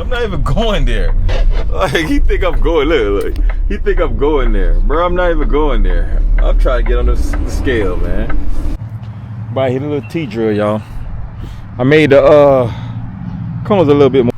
I'm not even going there. Like, he think I'm going, look. He think I'm going there. Bro, I'm not even going there. I'm trying to get on the scale, man. About hit a little T drill, y'all. I made the cones a little bit more.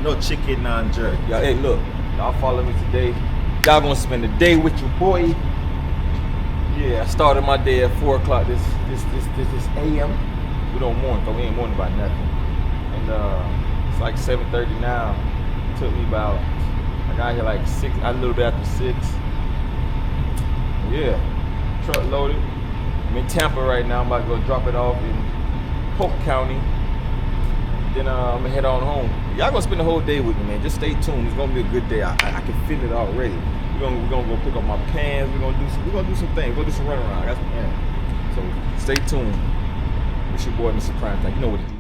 No chicken, non-jerk. Y'all, hey, look, y'all follow me today. Y'all gonna spend the day with your boy. Yeah, I started my day at 4 o'clock this a.m. We don't mourn, cause we ain't mourning about nothing. And it's like 7:30 now. It took me about, I got here like 6, a little bit after 6. Yeah, truck loaded. I'm in Tampa right now. I'm about to go drop it off in Polk County. Then I'm gonna head on home. Y'all gonna spend the whole day with me, man. Just stay tuned. It's gonna be a good day. I can feel it already. We're gonna go pick up my pants. We're gonna do some things. We're gonna do some run around. That's yeah. So stay tuned. It's your boy, Mr. Prime Time. You know what it is.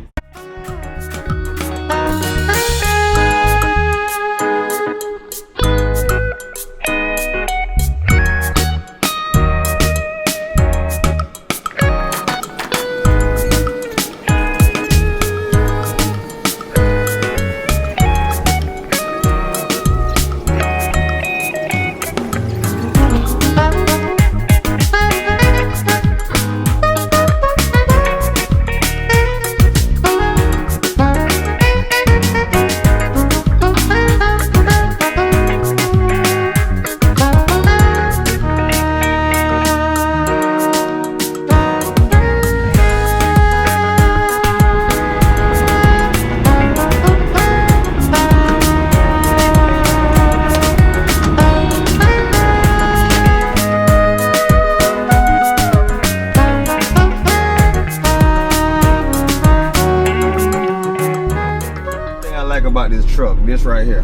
About this truck, this right here,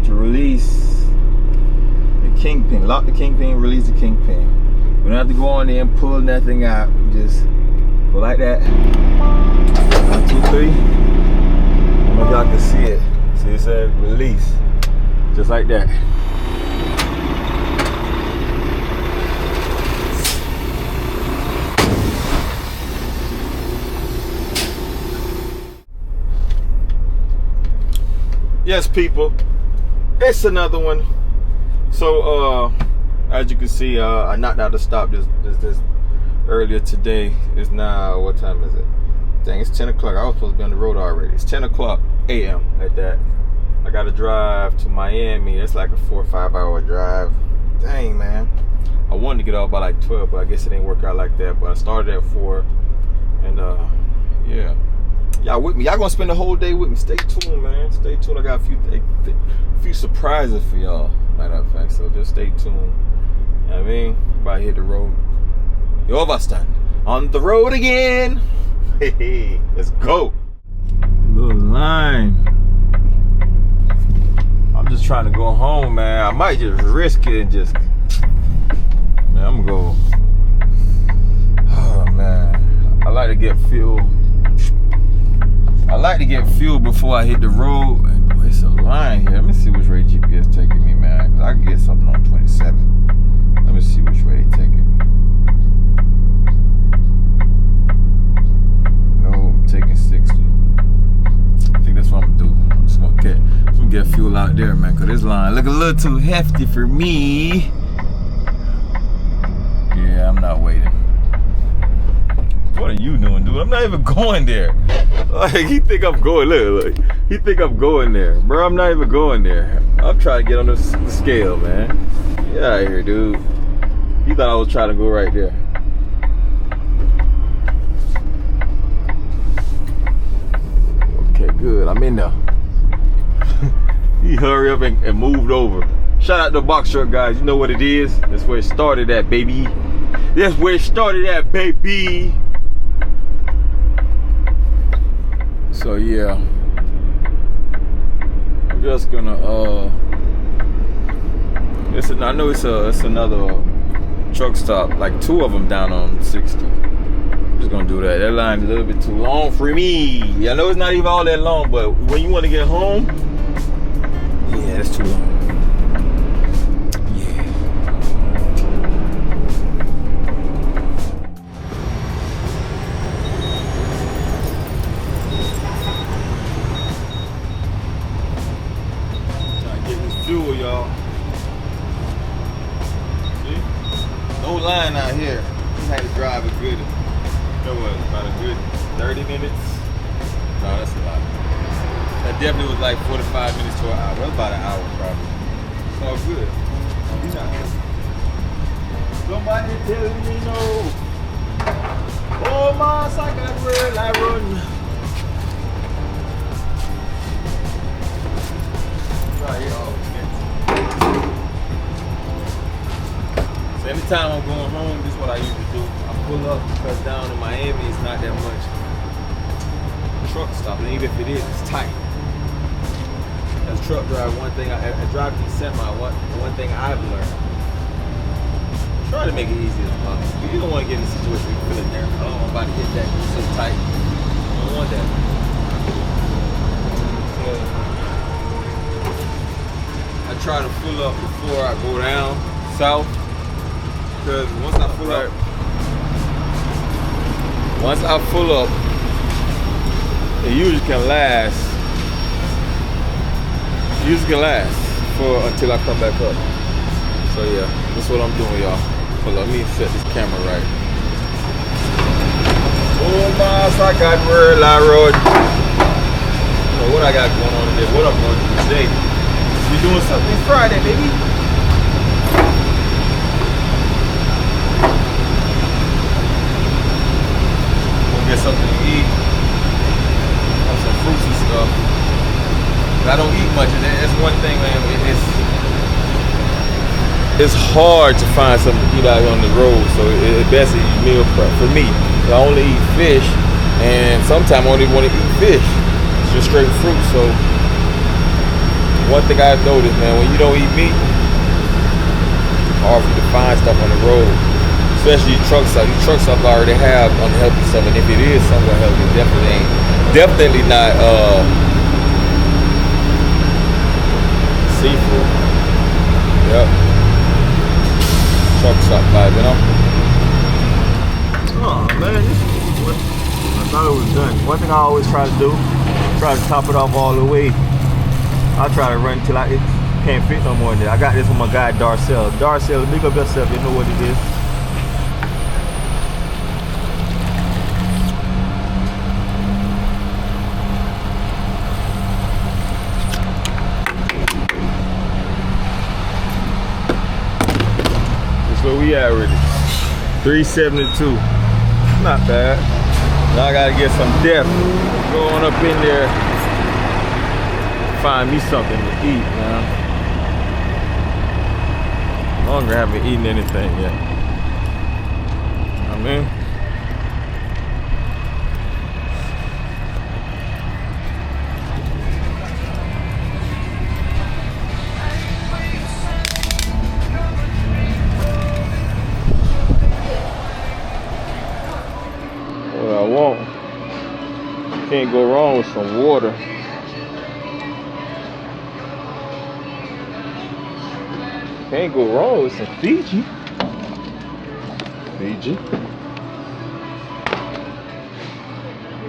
to release the kingpin, lock the kingpin, release the kingpin. We don't have to go on there and pull nothing out. We just go like that. 1, 2, 3. I don't know if y'all can see it. See, it said release, just like that. Yes, people, it's another one. So as you can see, I knocked out the stop this earlier today. It's now, what time is it? Dang, it's 10 o'clock. I was supposed to be on the road already. It's 10 o'clock a.m. at that. I got to drive to Miami. It's like a 4 or 5 hour drive. Dang, man. I wanted to get off by like 12, but I guess it didn't work out like that. But I started at 4, and yeah. Y'all with me? Y'all gonna spend the whole day with me? Stay tuned, man. Stay tuned. I got a few surprises for y'all, matter of fact. So just stay tuned. You know what I mean? About to hit the road. Yo, stand on the road again. Hey, let's go. line. I'm just trying to go home, man. I might just risk it and just, man, I'm gonna go. Oh man, I like to get fuel. I like to get fuel before I hit the road. Oh, it's a line here. Let me see which way GPS taking me, man. Cause I can get something on 27. Let me see which way it's taking me. No, I'm taking 60. I think that's what I'm gonna do. I'm just gonna get fuel out there, man. Cause this line look a little too hefty for me. Yeah, I'm not waiting. What are you doing, dude? I'm not even going there. Like, he think I'm going, look. He think I'm going there. Bro, I'm not even going there. I'm trying to get on the scale, man. Get out of here, dude. He thought I was trying to go right there. Okay, good. I'm in there. He hurried up and moved over. Shout out to Box Truck guys. You know what it is? That's where it started at, baby. That's where it started at, baby. So yeah, I'm just gonna I know it's another truck stop, like 2 of them down on 60. I'm just gonna do that. That line's a little bit too long for me. I know it's not even all that long, but when you want to get home, yeah, that's too long. Fuel, y'all. See? No line out here. Just had to drive a good, about a good 30 minutes. No, that's a lot. That definitely was like 45 minutes to an hour. That's about an hour probably. It's all good. You not. Somebody telling me no. Oh my, I got where I run. Right, y'all. So anytime I'm going home, this is what I usually do. I pull up because down in Miami it's not that much truck stop, and even if it is, it's tight. As a truck driver, one thing I drive these semi, one thing I've learned, try to make it easy as possible. You don't want to get in a situation where you feel in there. Oh, I'm about to hit that. It's so tight. You don't want that. So I try to pull up before I go down south. Because once I pull up, it usually can last. Until I come back up. So yeah, that's what I'm doing, y'all. Hold on, let me set this camera right. Oh my, I got where I rode. So what I got going on today? What I'm going to do today? We doing something Friday, baby. Get something to eat, have some fruits and stuff. But I don't eat much, and that's one thing, man. It's hard to find something to eat out here on the road, so it's best to eat meal prep for me. I only eat fish, and sometimes I don't even want to eat fish. It's just straight fruit. So one thing I've noticed, man, when you don't eat meat, it's hard for you to find stuff on the road. Especially truck stops. These truck stops already have unhealthy stuff, and if it is somewhat healthy, definitely not seafood. Yep. Truck stop vibe, you know. Oh man, I thought it was done. One thing I always try to do, try to top it off all the way. I try to run until it can't fit no more in there. I got this from my guy Darcel. Darcel, big up yourself. You know what it is. Where we at already? 372. Not bad. Now I gotta get some depth. Go on up in there. Find me something to eat, man. No longer haven't eaten anything yet. I mean, want. Can't go wrong with some water. Can't go wrong with some Fiji. Fiji.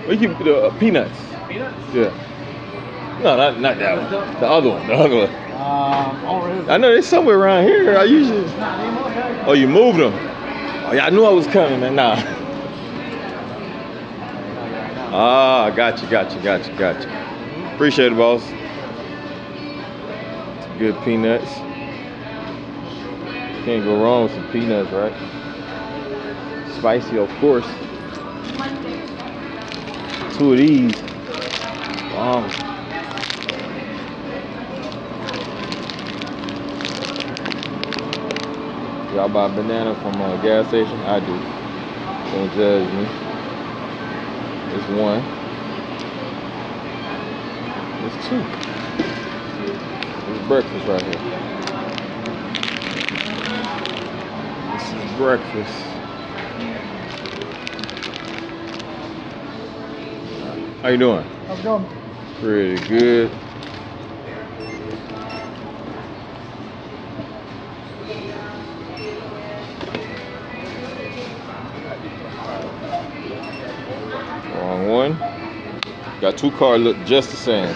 Where you keep the peanuts? Peanuts? Yeah. No, not that one. The other one. The other one. I know they're somewhere around here. I usually. Oh, you moved them. Oh, yeah, I knew I was coming, man. Nah. Ah, got you. Appreciate it, boss. Good peanuts. Can't go wrong with some peanuts, right? Spicy, of course. 2 of these. Y'all buy banana from a gas station? I do. Don't judge me. It's 1. It's 2. It's breakfast right here. This is breakfast. How you doing? How's it going? Pretty good. Wrong one. Got 2 cars look just the same.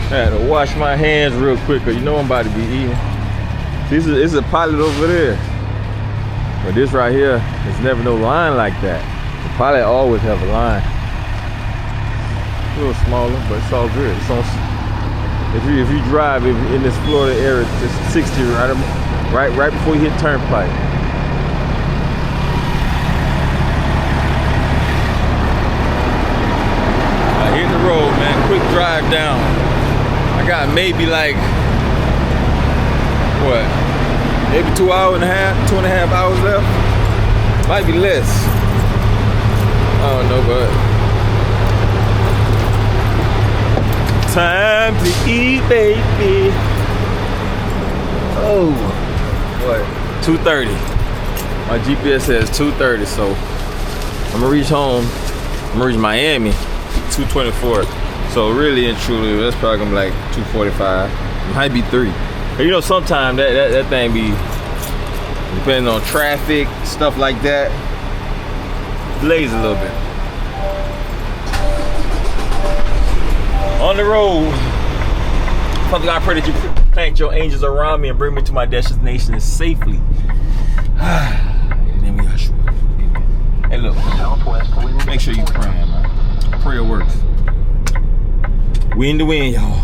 I had to wash my hands real quick, cause you know I'm about to be eating. This is a pilot over there, but this right here, there's never no line like that. The pilot always have a line. A little smaller, but it's all good. It's on. If you drive in this Florida area, it's 60 right before you hit Turnpike. I hit the road, man. Quick drive down. I got maybe like, what? Maybe 2.5 hours left? Might be less. I don't know, but time to eat, baby. Oh, what? 2:30. My GPS says 2:30, so I'm gonna reach home. I'm gonna reach Miami 2:24. So really and truly, that's probably gonna be like 2:45. It might be 3. But you know, sometimes that thing be, depending on traffic, stuff like that, delays a little bit. On the road. Father God, I pray that you plant your angels around me and bring me to my destination safely. In the name of Yeshua. Hey, look. Make sure you praying, man. Prayer works. We in the wind, y'all.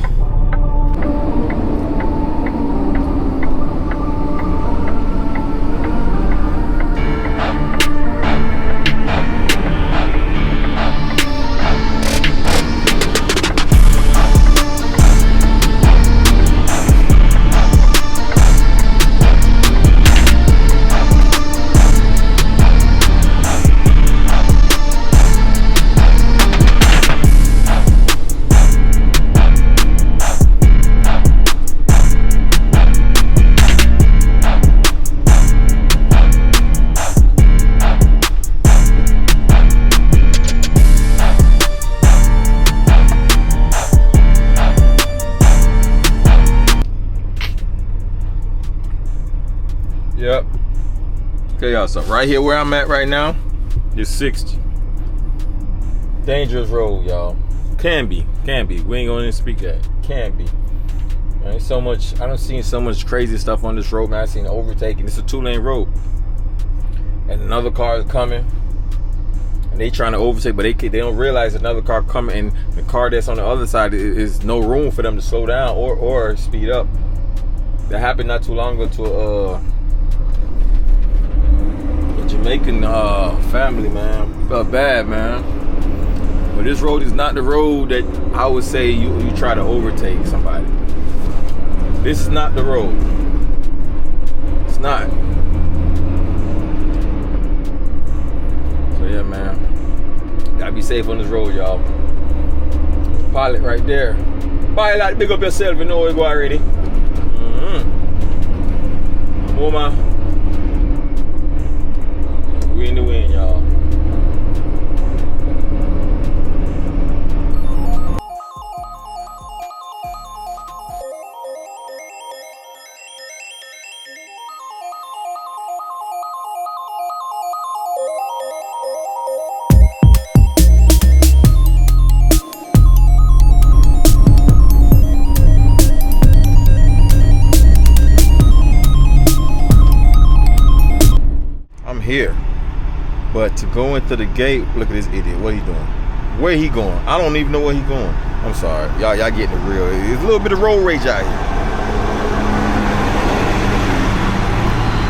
Yep. Okay, y'all. So right here where I'm at right now is 60. Dangerous road, y'all. Can be. We ain't gonna speak that. Can be. Man, so much. I done seen so much crazy stuff on this road, man. I seen overtaking. It's a 2-lane road, and another car is coming, and they trying to overtake, but they don't realize another car coming, and the car that's on the other side is no room for them to slow down or speed up. That happened not too long ago to a Jamaican family, man. Felt bad, man. But this road is not the road that I would say you try to overtake somebody. This is not the road. It's not. So yeah, man. Gotta be safe on this road, y'all. Pilot right there. Pilot, like, big up yourself, you know where you go already. Woman. We in the wind, y'all. Here, but to go into the gate, look at this idiot. What he doing? Where he going? I don't even know where he going. I'm sorry, y'all getting it real. There's a little bit of road rage out here.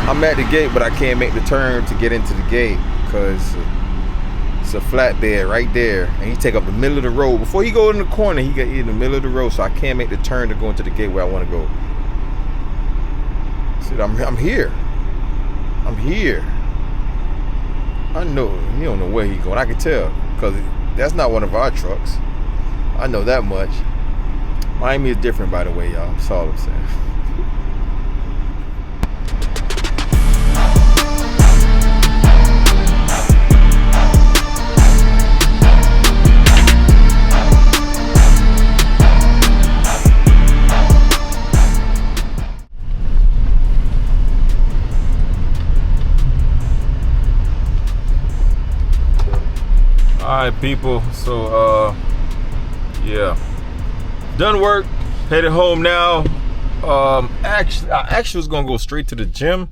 I'm at the gate, but I can't make the turn to get into the gate because it's a flatbed right there, and he take up the middle of the road. Before he go in the corner, he get in the middle of the road, so I can't make the turn to go into the gate where I want to go. See, I'm here. I'm here. I know he don't know where he going. I can tell because that's not one of our trucks. I know that much. Miami is different, by the way, y'all. That's all I'm saying. Alright, people, so yeah, done work, headed home now. I actually was gonna go straight to the gym,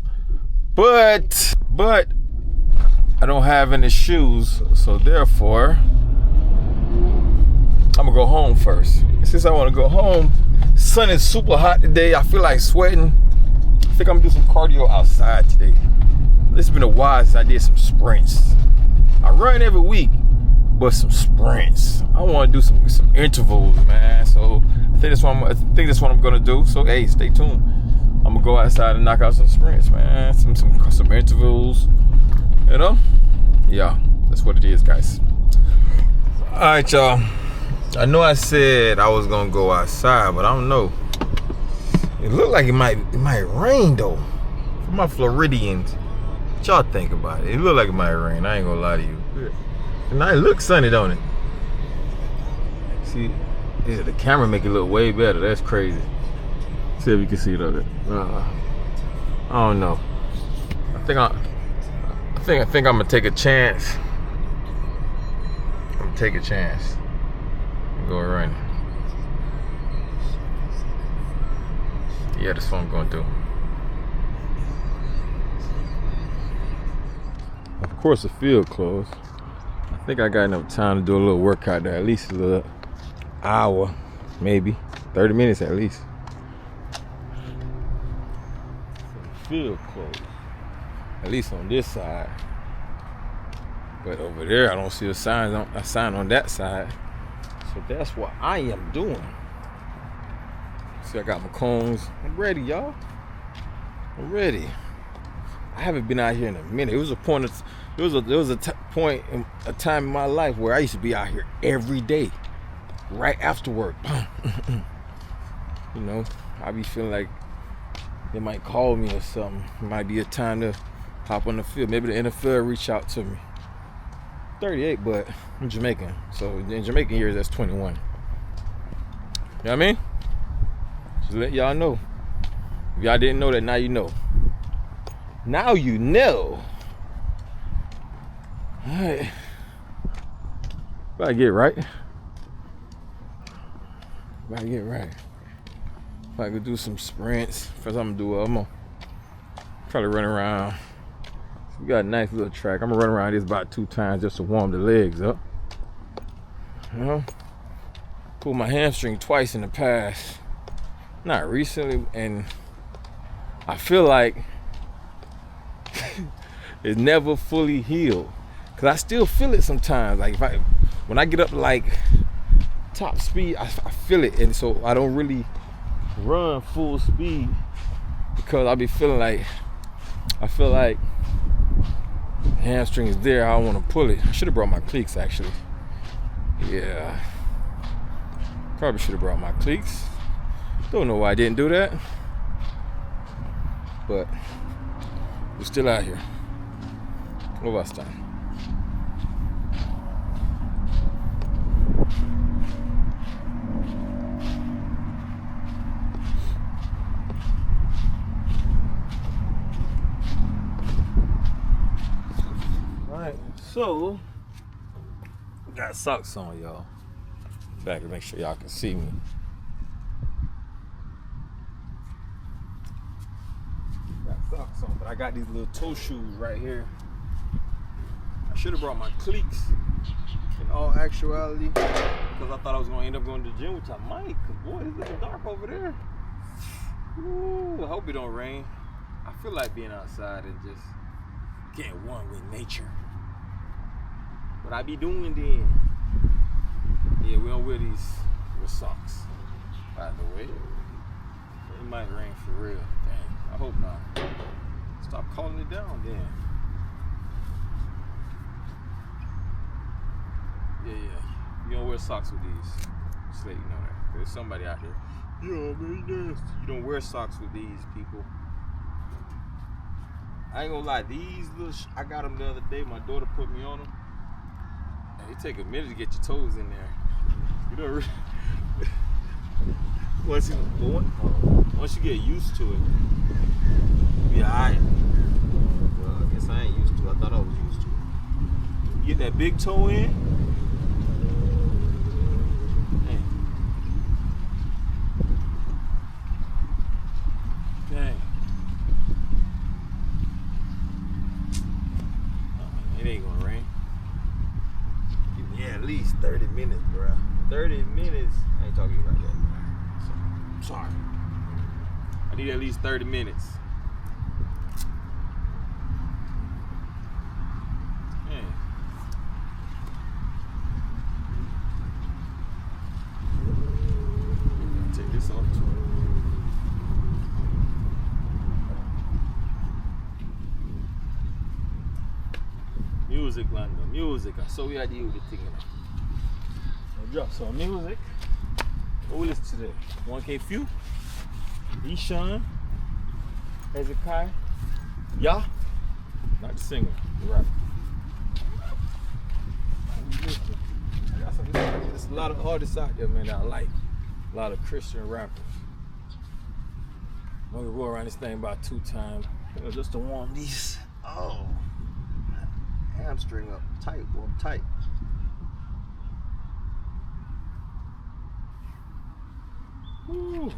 but I don't have any shoes, so therefore I'm gonna go home first. Since I want to go home, sun is super hot today. I feel like sweating. I think I'm gonna do some cardio outside today. It's been a while since I did some sprints. I run every week, but some sprints. I want to do some intervals, man. So I think that's what I'm gonna do. So hey, stay tuned. I'm gonna go outside and knock out some sprints, man. Some intervals. You know? Yeah, that's what it is, guys. All right, y'all. I know I said I was gonna go outside, but I don't know. It looked like it might rain though. For my Floridians, what y'all think about it? It looked like it might rain. I ain't gonna lie to you. And it looks sunny, don't it? See, the camera make it look way better. That's crazy. See if you can see it of it. I don't know. I think I'm gonna take a chance. I'm gonna take a chance and go running. Yeah, that's what I'm gonna do. Of course, the field closed. I think I got enough time to do a little workout there, at least a little hour, maybe 30 minutes at least. Field closed, at least on this side. But over there, I don't see a sign on that side. So that's what I am doing. See, I got my cones. I'm ready, y'all. I'm ready. I haven't been out here in a minute. It was a point. There was a time in my life where I used to be out here every day, right after work. You know, I be feeling like they might call me or something. It might be a time to hop on the field. Maybe the NFL reach out to me. 38, but I'm Jamaican, so in Jamaican years that's 21. You know what I mean? Just let y'all know. If y'all didn't know that, now you know. Now you know. Alright. Gotta get right. Gotta get right. If I could do some sprints, first I'm gonna probably run around. We got a nice little track. I'm gonna run around this about 2 times just to warm the legs up. You know? Pulled my hamstring twice in the past. Not recently, and I feel like it's never fully healed. Cause I still feel it sometimes. Like when I get up to like top speed, I feel it, and so I don't really run full speed because I feel like hamstring is there. I don't want to pull it. I should have brought my cleats actually. Yeah. Probably should have brought my cleats. Don't know why I didn't do that. But we're still out here. What was time? Alright, so got socks on, y'all. Back to make sure y'all can see me. Got socks on, but I got these little toe shoes right here. I should have brought my cleats in all actuality, because I thought I was going to end up going to the gym, which I might, because boy, it's looking dark over there. Ooh, I hope it don't rain. I feel like being outside and just getting one with nature. What I be doing then. Yeah, we don't wear these with socks, by the way. It might rain for real. Dang, I hope not. Stop calling it down then. Yeah. You don't wear socks with these. Just let you know that. There's somebody out there. Yeah, man, nasty. You don't wear socks with these, people. I ain't gonna lie, these little I got them the other day. My daughter put me on them. It take a minute to get your toes in there. You know, once you get used to it, yeah, alright. Well, I guess I ain't used to it. I thought I was used to it. You get that big toe in. Dang. It ain't gonna rain. Yeah, at least 30 minutes, bro. 30 minutes. I ain't talking about that, bro. So, I'm sorry. I need at least 30 minutes. Man. Take this off too. Music, Lando. Music. I saw we had you with the thing. I'll drop some music. What we listen to today? 1K Few, Eshawn, Hezekiah, Yah, not the singer, the rapper. There's a lot of artists out there, man, that I like. A lot of Christian rappers. I'm gonna go around this thing about 2 times. Just to warm these. Oh. Hamstring up tight, boy, tight. Woo.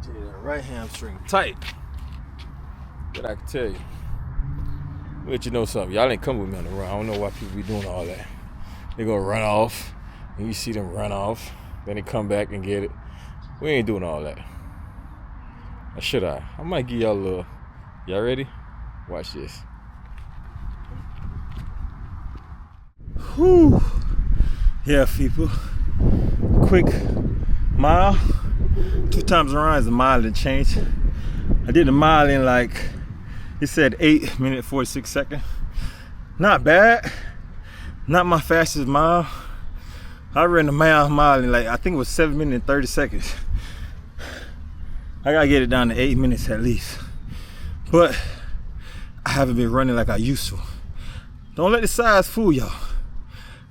Yeah, that right hamstring tight. But I can tell you. Let you know something. Y'all ain't come with me on the run. I don't know why people be doing all that. They gonna run off, and you see them run off. Then they come back and get it. We ain't doing all that. Or should I? I might give y'all a little. Y'all ready? Watch this. Whew. Yeah, people. Quick mile. 2 times around is a mile and change. I did the mile in like, it said 8 minutes 46 seconds. Not bad. Not my fastest mile. I ran the mile in like, I think it was 7 minutes and 30 seconds. I gotta get it down to 8 minutes at least. But I haven't been running like I used to. Don't let the size fool y'all.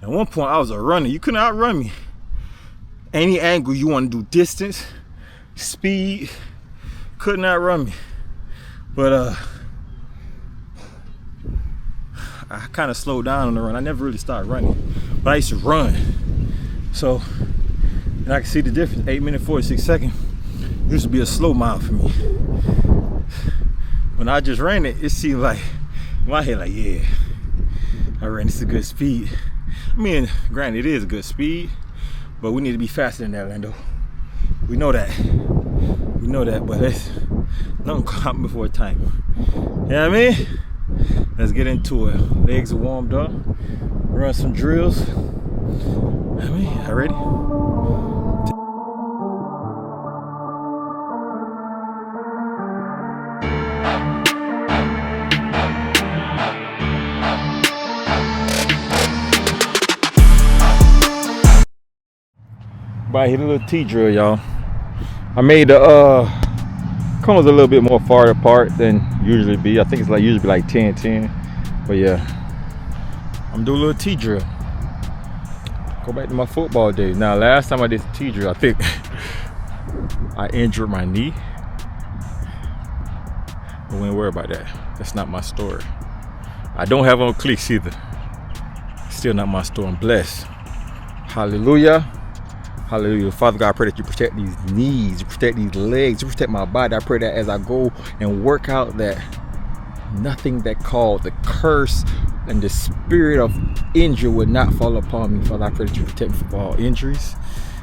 At one point I was a runner. You couldn't outrun me. Any angle you want to do, distance, speed, couldn't outrun me. But I kind of slowed down on the run. I never really started running, but I used to run. So, and I can see the difference. 8 minutes 46 seconds used to be a slow mile for me. When I just ran it, it seemed like in my head, like, yeah, I ran this a good speed. I mean, granted, it is a good speed, But we need to be faster than that, Lando. We know that. We know that, but it's nothing come before time. You know what I mean? Let's get into it. Legs are warmed up. Run some drills. You know what I mean? You ready? But I hit a little T drill, y'all. I made the cones a little bit more far apart than usually be. I think it's like usually be like 10-10. But yeah, I'm doing a little T drill. Go back to my football days. Now, last time I did the T drill, I think I injured my knee. But we ain't worry about that. That's not my story. I don't have on cleats either. Still not my story. I'm blessed. Hallelujah. Hallelujah. Father God, I pray that you protect these knees, you protect these legs, you protect my body. I pray that as I go and work out, that nothing that called the curse and the spirit of injury would not fall upon me. Father, I pray that you protect me from all injuries.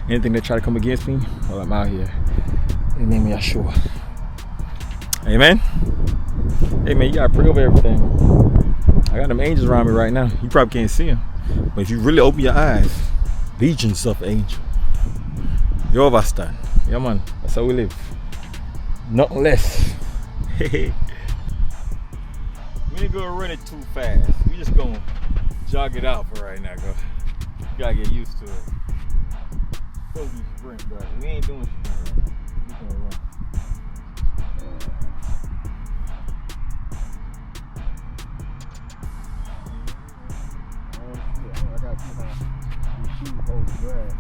Anything that try to come against me while I'm out here. In the name of Yeshua. Amen. Amen. You gotta pray over everything. I got them angels around me right now. You probably can't see them. But if you really open your eyes, legions of angels. Yovastan. Yeah, man. That's how we live. Nothing less. We ain't gonna run it too fast. We just gonna jog it out for right now, girl. You gotta get used to it. Supposed to be sprint, but we ain't doing sprint. We gonna run. I gotta see how these shoes hold the grass.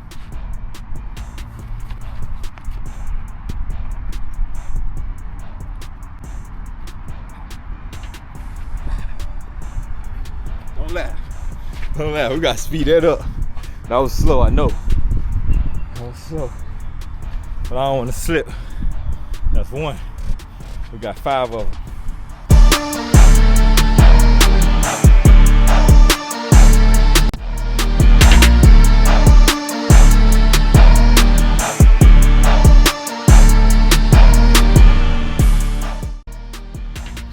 Don't laugh. We gotta speed that up. That was slow, I know. That was slow. But I don't want to slip. That's one. We got 5 of them.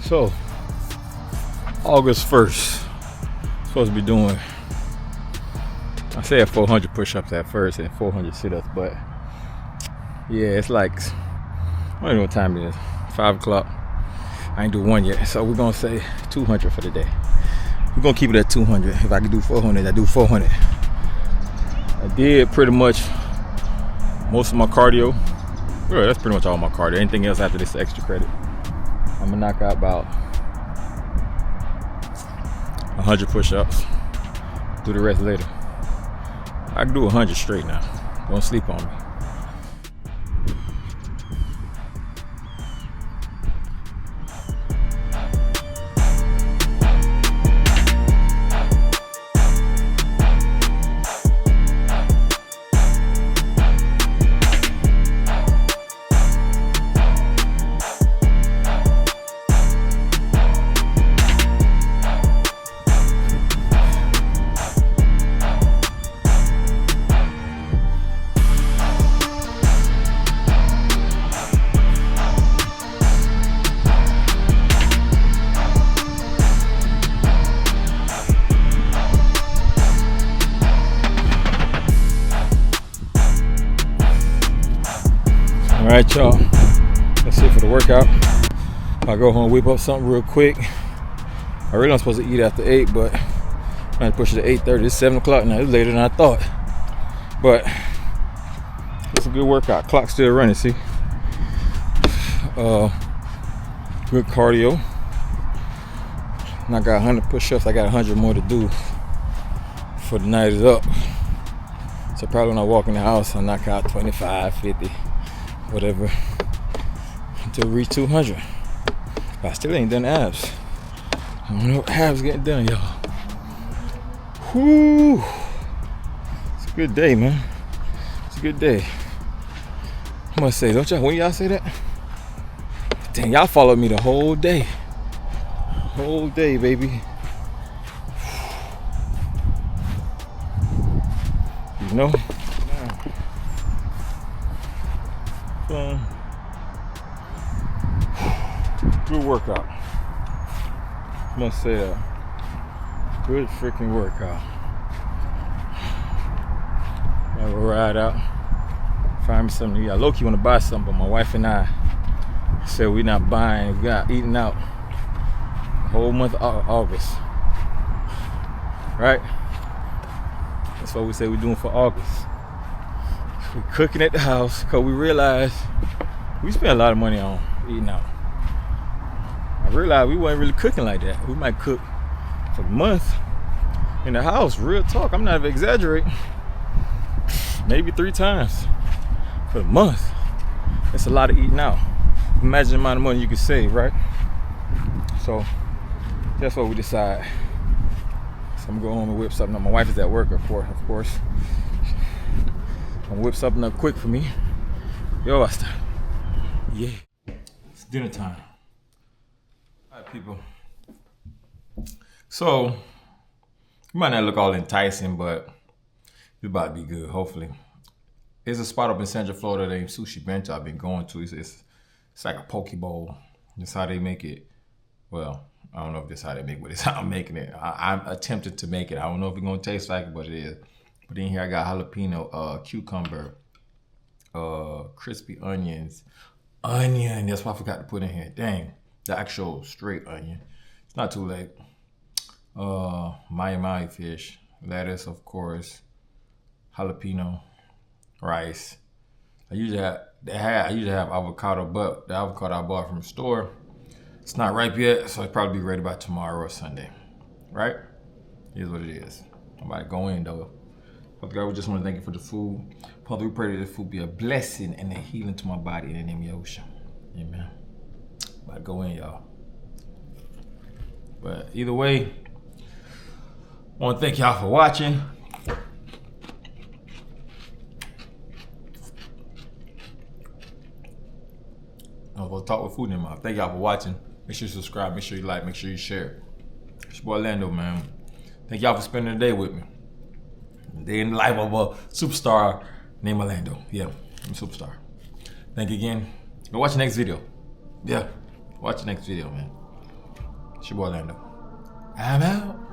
So, August 1st. Supposed to be doing, I said 400 push-ups at first and 400 sit-ups, but yeah, it's like, I don't know what time it is, 5 o'clock. I ain't do one yet, so we're gonna say 200 for the day. We're gonna keep it at 200. If I can do 400, I do 400. I did pretty much most of my cardio. Well, that's pretty much all my cardio. Anything else after this extra credit, I'm gonna knock out about 100 push-ups. Do the rest later. I can do 100 straight now. Don't sleep on me. Alright, y'all, that's it for the workout. I'll go home, whip up something real quick. I really am supposed to eat after 8, but I'm trying to push it to 8:30. It's 7 o'clock now. It's later than I thought, but it's a good workout. Clock's still running, see? Good cardio. And I got 100 push-ups. I got 100 more to do for the night is up. So probably when I walk in the house, I'll knock out 25, 50. Whatever, until we reach 200. But I still ain't done abs. I don't know what abs getting done, y'all. Whoo! It's a good day, man. It's a good day. I must say, don't y'all, when y'all say that? Dang, y'all followed me the whole day. Whole day, baby. You know? Boom. Good workout. Must say that. Good freaking workout. I'll ride out. Find me something to eat. I low-key want to buy something, but my wife and I said we're not buying. We're not eating out the whole month of August. Right? That's what we say we're doing for August. We're cooking at the house because we realized we spend a lot of money on eating out. I realized we wasn't really cooking like that. We might cook for the month in the house. Real talk. I'm not even exaggerating. Maybe 3 times for the month. That's a lot of eating out. Imagine the amount of money you could save, right? So that's what we decide. So I'm gonna go home and whip something up. My wife is at work, of course. I'm gonna whip something up quick for me. Yo, basta. Yeah. It's dinner time. All right, people. So, it might not look all enticing, but it's about to be good, hopefully. There's a spot up in Central Florida named Sushi Bento I've been going to. It's like a poke bowl. That's how they make it. Well, I don't know if that's how they make it, but it's how I'm making it. I'm attempting to make it. I don't know if it's going to taste like it, but it is. But in here I got jalapeno, cucumber, crispy onions. Onion, that's what I forgot to put in here. Dang, the actual straight onion. It's not too late. Mahi fish, lettuce, of course, jalapeno, rice. I usually have avocado, but the avocado I bought from the store, it's not ripe yet, so it'll probably be ready by tomorrow or Sunday. Right? Here's what it is. I'm about to go in though. Father God, we just want to thank you for the food. Father, we pray that the food be a blessing and a healing to my body in the name of Yahushua. Amen. I'm about to go in, y'all. But either way, I want to thank y'all for watching. I was going to talk with food in my mouth. Thank y'all for watching. Make sure you subscribe. Make sure you like. Make sure you share. It's your boy Lando, man. Thank y'all for spending the day with me. Day in the life of a superstar named Lando. Yeah, I'm a superstar. Thank you again. Go watch the next video. Yeah, watch the next video, man. It's your boy Lando. I'm out.